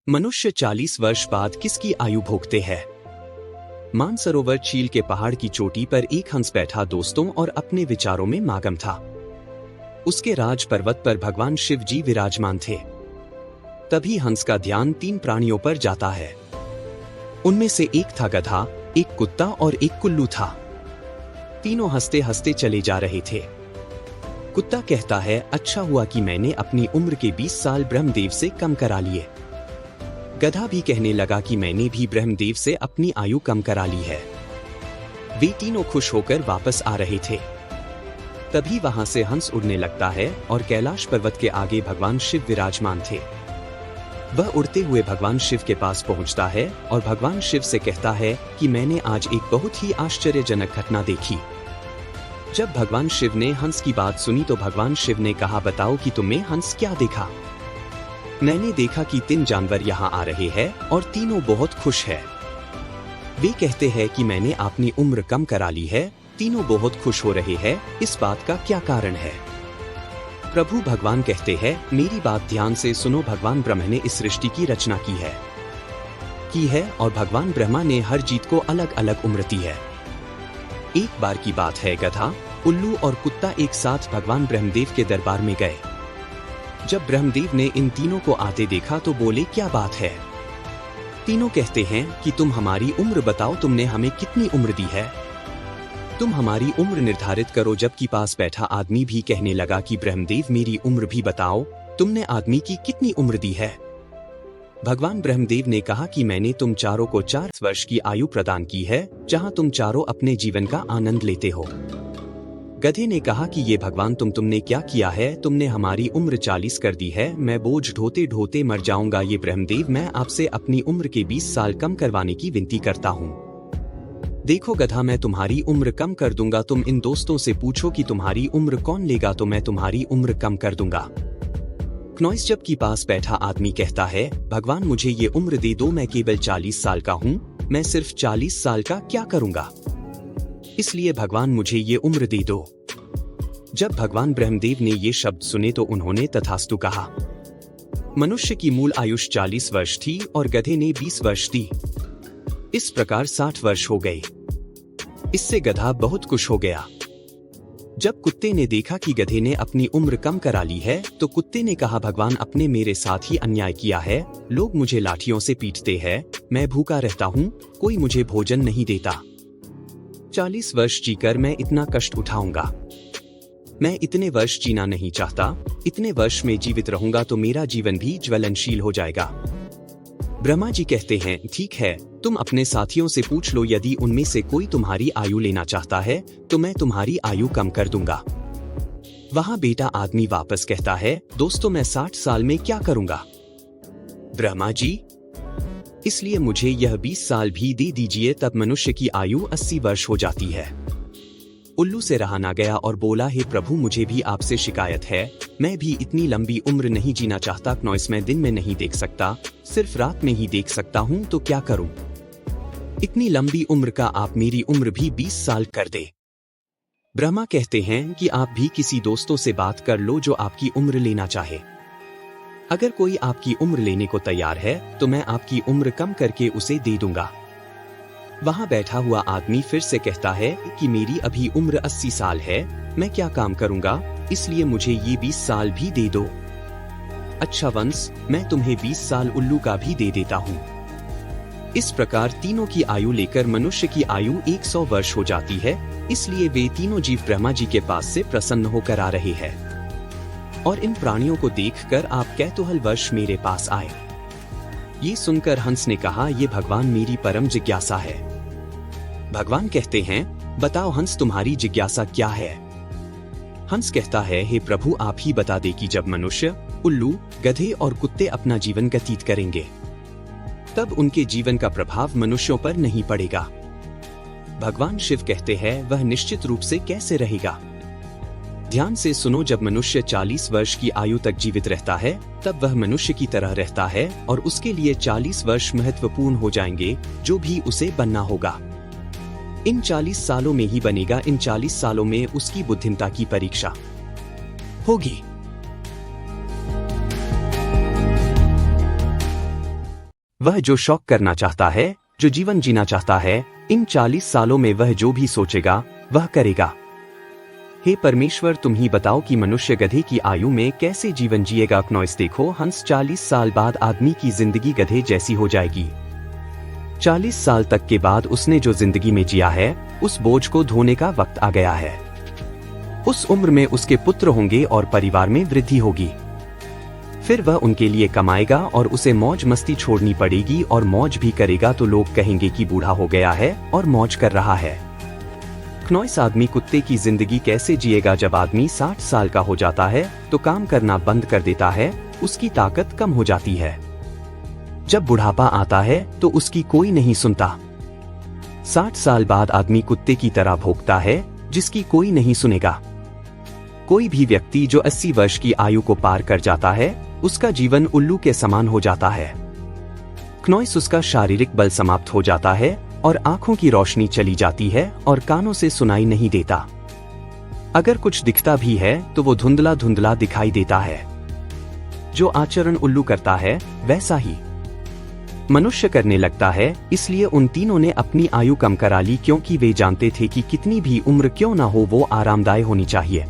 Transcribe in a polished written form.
मनुष्य 40 वर्ष बाद किसकी आयु भोगते हैं? मानसरोवर चील के पहाड़ की चोटी पर एक हंस बैठा दोस्तों और अपने विचारों में मगन था। उसके राज पर्वत पर भगवान शिव जी विराजमान थे। तभी हंस का ध्यान 3 प्राणियों पर जाता है। उनमें से एक था गधा, एक कुत्ता और एक कुल्लू था। तीनों हंसते हंसते चले जा रहे थे। कुत्ता कहता है, अच्छा हुआ कि मैंने अपनी उम्र के 20 साल ब्रह्मदेव से कम करा लिए। गधा भी कहने लगा कि मैंने भी ब्रह्मदेव से अपनी आयु कम करा ली है। वे तीनों खुश होकर वापस आ रहे थे। तभी वहां से हंस उड़ने लगता है और कैलाश पर्वत के आगे भगवान शिव विराजमान थे। वह उड़ते हुए भगवान शिव के पास पहुंचता है और भगवान शिव से कहता है कि मैंने आज एक बहुत ही आश्चर्यजनक घटना देखी। जब भगवान शिव ने हंस की बात सुनी तो भगवान शिव ने कहा, बताओ कि तुमने हंस क्या देखा? मैंने देखा कि 3 जानवर यहाँ आ रहे हैं और तीनों बहुत खुश हैं। वे कहते हैं कि मैंने अपनी उम्र कम करा ली है। तीनों बहुत खुश हो रहे हैं। इस बात का क्या कारण है? प्रभु भगवान कहते हैं, मेरी बात ध्यान से सुनो। भगवान ब्रह्मा ने इस सृष्टि की रचना की है और भगवान ब्रह्मा ने हर जीव को अलग अलग उम्र दी है। एक बार की बात है, गधा, उल्लू और कुत्ता एक साथ भगवान ब्रह्मदेव के दरबार में गए। जब ब्रह्मदेव ने इन तीनों को आते देखा तो बोले, क्या बात है? तीनों कहते हैं कि तुम हमारी उम्र बताओ, तुमने हमें कितनी उम्र दी है? तुम हमारी उम्र निर्धारित करो। जबकि पास बैठा आदमी भी कहने लगा कि ब्रह्मदेव, मेरी उम्र भी बताओ, तुमने आदमी की कितनी उम्र दी है? भगवान ब्रह्मदेव ने कहा कि मैंने तुम चारों को 4 वर्ष की आयु प्रदान की है, जहां तुम चारों अपने जीवन का आनंद लेते हो। गधे ने कहा कि ये भगवान, तुमने क्या किया है? तुमने हमारी उम्र 40 कर दी है। मैं बोझ ढोते ढोते मर जाऊंगा। ये ब्रह्मदेव, मैं आपसे अपनी उम्र के 20 साल कम करवाने की विनती करता हूँ। देखो गधा, मैं तुम्हारी उम्र कम कर दूंगा। तुम इन दोस्तों से पूछो कि तुम्हारी उम्र कौन लेगा, तो मैं तुम्हारी उम्र कम कर दूंगा। क्नॉइस जब की पास बैठा आदमी कहता है, भगवान मुझे ये उम्र दे दो। मैं केवल 40 साल का हूँ। मैं सिर्फ 40 साल का क्या करूंगा? इसलिए भगवान मुझे ये उम्र दे दो। जब भगवान ब्रह्मदेव ने ये शब्द सुने तो उन्होंने तथास्तु कहा। मनुष्य की मूल आयुष 40 वर्ष थी और गधे ने 20 वर्ष दी। इस प्रकार 60 वर्ष हो गए। इससे गधा बहुत खुश हो गया। जब कुत्ते ने देखा कि गधे ने अपनी उम्र कम करा ली है तो कुत्ते ने कहा, भगवान आपने मेरे साथ ही अन्याय किया है। लोग मुझे लाठियों से पीटते हैं, मैं भूखा रहता हूँ, कोई मुझे भोजन नहीं देता। 40 वर्ष जीकर मैं इतना कष्ट उठाऊंगा? मैं इतने वर्ष जीना नहीं चाहता। इतने वर्ष में जीवित रहूंगा तो मेरा जीवन भी ज्वलनशील हो जाएगा। ब्रह्मा जी कहते हैं, ठीक है, तुम अपने साथियों से पूछ लो। यदि उनमें से कोई तुम्हारी आयु लेना चाहता है तो मैं तुम्हारी आयु कम कर दूंगा। वहां बेटा आदमी वापस कहता है, दोस्तों मैं 60 साल में क्या करूंगा? ब्रह्मा जी, इसलिए मुझे यह 20 साल भी दे दीजिए, तब मनुष्य की आयु 80 वर्ष हो जाती है। उल्लू से रहा ना गया और बोला, हे प्रभु, मुझे भी आपसे शिकायत है। मैं भी इतनी लंबी उम्र नहीं जीना चाहता। क्नॉइस मैं दिन में नहीं देख सकता, सिर्फ रात में ही देख सकता हूँ, तो क्या करूँ? इतनी लंबी उम्र का आप मेरी उम्र भी 20 साल कर दे। ब्रह्मा कहते हैं कि आप भी किसी दोस्तों से बात कर लो जो आपकी उम्र लेना चाहे। अगर कोई आपकी उम्र लेने को तैयार है तो मैं आपकी उम्र कम करके उसे दे दूंगा। वहां बैठा हुआ आदमी फिर से कहता है कि मेरी अभी उम्र 80 साल है। मैं क्या काम करूंगा? इसलिए मुझे ये 20 साल भी दे दो। अच्छा वंश, मैं तुम्हें 20 साल उल्लू का भी दे देता हूँ। इस प्रकार तीनों की आयु लेकर मनुष्य की आयु 100 वर्ष हो जाती है। इसलिए वे तीनों जीव ब्रह्मा जी के पास से प्रसन्न होकर आ रहे हैं। और इन प्राणियों को देखकर आप कैतुहल वर्ष मेरे पास आए। ये सुनकर हंस ने कहा, ये भगवान मेरी परम जिज्ञासा है। भगवान कहते हैं, बताओ हंस, तुम्हारी जिज्ञासा क्या है? हंस कहता है, हे प्रभु, आप ही बता दे कि जब मनुष्य, उल्लू, गधे और कुत्ते अपना जीवन व्यतीत करेंगे तब उनके जीवन का प्रभाव मनुष्यों पर नहीं पड़ेगा। भगवान शिव कहते हैं, वह निश्चित रूप से कैसे रहेगा? ध्यान से सुनो, जब मनुष्य 40 वर्ष की आयु तक जीवित रहता है तब वह मनुष्य की तरह रहता है और उसके लिए 40 वर्ष महत्वपूर्ण हो जाएंगे, जो भी उसे बनना होगा। इन 40 सालों में ही बनेगा। इन 40 सालों में उसकी बुद्धिमत्ता की परीक्षा होगी। वह जो शौक करना चाहता है, जो जीवन जीना चाहता है, इन 40 सालों में वह जो भी सोचेगा वह करेगा। हे परमेश्वर, तुम ही बताओ कि मनुष्य गधे की आयु में कैसे जीवन जिएगा। क्नॉइस देखो, हंस 40 साल बाद आदमी की जिंदगी गधे जैसी हो जाएगी। 40 साल तक के बाद उसने जो जिंदगी में जिया है, उस बोझ को धोने का वक्त आ गया है। उस उम्र में उसके पुत्र होंगे और परिवार में वृद्धि होगी। फिर वह उनके लिए कमाएगा और उसे मौज मस्ती छोड़नी पड़ेगी, और मौज भी करेगा तो लोग कहेंगे कि बूढ़ा हो गया है और मौज कर रहा है। क्नॉइस आदमी कुत्ते की जिंदगी कैसे जिएगा। जब आदमी 60 साल का हो जाता है तो काम करना बंद कर देता है, उसकी ताकत कम हो जाती है। जब बुढ़ापा आता है तो उसकी कोई नहीं सुनता। 60 साल बाद आदमी कुत्ते की तरह भौंकता है, जिसकी कोई नहीं सुनेगा। कोई भी व्यक्ति जो 80 वर्ष की आयु को पार कर जाता है, उसका जीवन उल्लू के समान हो जाता है। क्नॉइस उसका शारीरिक बल समाप्त हो जाता है और आंखों की रोशनी चली जाती है और कानों से सुनाई नहीं देता। अगर कुछ दिखता भी है तो वो धुंधला धुंधला दिखाई देता है। जो आचरण उल्लू करता है वैसा ही मनुष्य करने लगता है। इसलिए उन तीनों ने अपनी आयु कम करा ली, क्योंकि वे जानते थे कि कितनी भी उम्र क्यों ना हो वो आरामदायक होनी चाहिए।